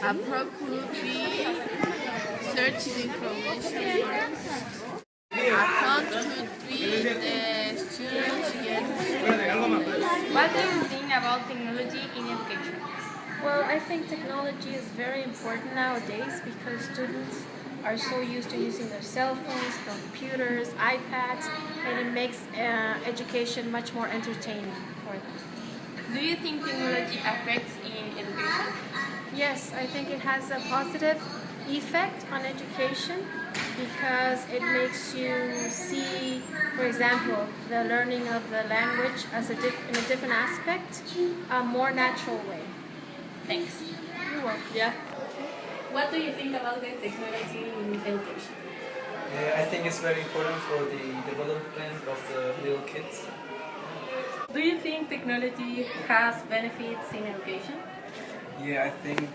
A pro could be searching information first. A con could be the students get. What do you think about technology in education? Well, I think technology is very important nowadays because students are so used to using their cell phones, computers, iPads, and it makes education much more entertaining for them. Do you think technology affects in education? Yes, I think it has a positive effect on education because it makes you see, for example, the learning of the language as in a different aspect, a more natural way. Thanks. You're welcome. Yeah. What do you think about the technology in education? I think it's very important for the development of the little kids. Do you think technology has benefits in education? Yeah, I think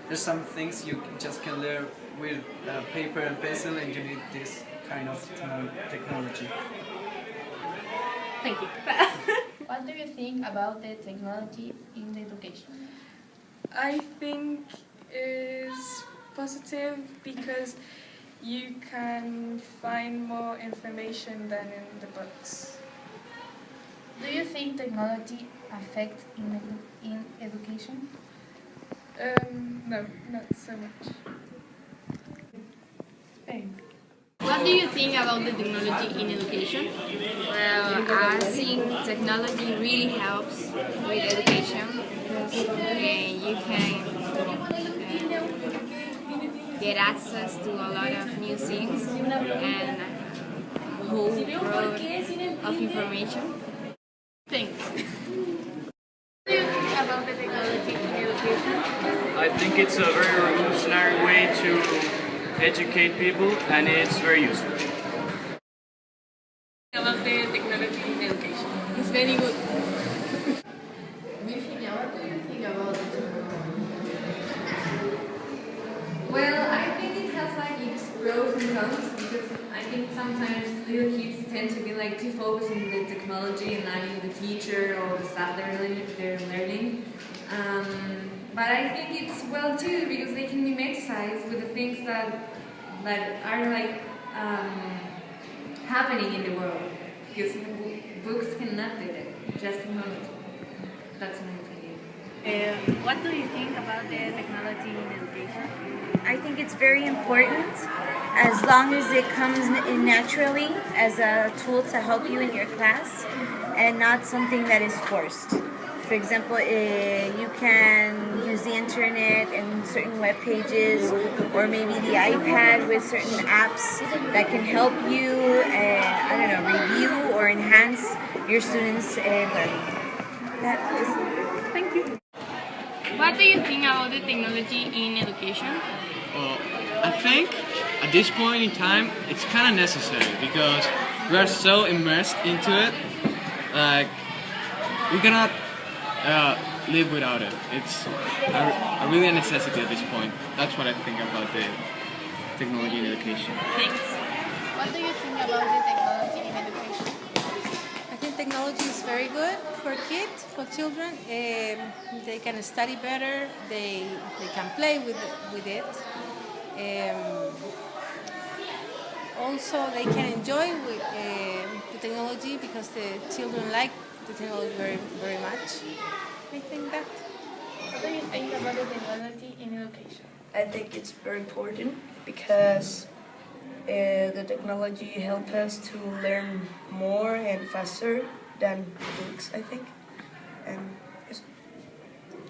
there's some things you just can learn with paper and pencil, and you need this kind of technology. Thank you. What do you think about the technology in education? I think is positive because you can find more information than in the books. Do you think technology affects in education? No, not so much. What do you think about the technology in education? Well, I think technology really helps with education because you can get access to a lot of new things and a whole world of information. Thanks. What do you think about the technology in education? I think it's a very revolutionary way to educate people, and it's very useful. About the technology in education. It's very good. Virginia, what do you think about the technology? Well, I think it has like its pros and cons because I think sometimes little kids tend to be like too focused on the technology and not in the teacher or the stuff they're learning. But I think it's well too because they can mimetize with the things that are like happening in the world. Because books cannot do that, just technology. That's my opinion. What do you think about the technology in education? I think it's very important as long as it comes in naturally as a tool to help you in your class and not something that is forced. For example, you can use the internet and certain web pages or maybe the iPad with certain apps that can help you, review or enhance your students' learning. That is. Thank you. What do you think about the technology in education? Well, I think at this point in time it's kind of necessary because we are so immersed into it. Like we cannot live without it. It's really a necessity at this point. That's what I think about the technology in education. Thanks. What do you think about the technology in education? I think technology is very good for kids, for children. They can study better. They can play with it. Also, they can enjoy with the technology because the children like the technology very, very much. I think that. What do you think about the technology in education? I think it's very important because the technology helps us to learn more and faster than books, I think.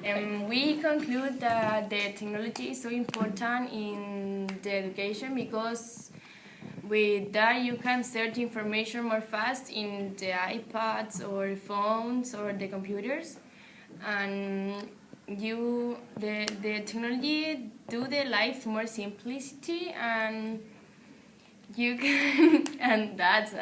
And we conclude that the technology is so important in the education because with that you can search information more fast in the iPads or phones or the computers, and the technology do the life more simplicity, and you can and that's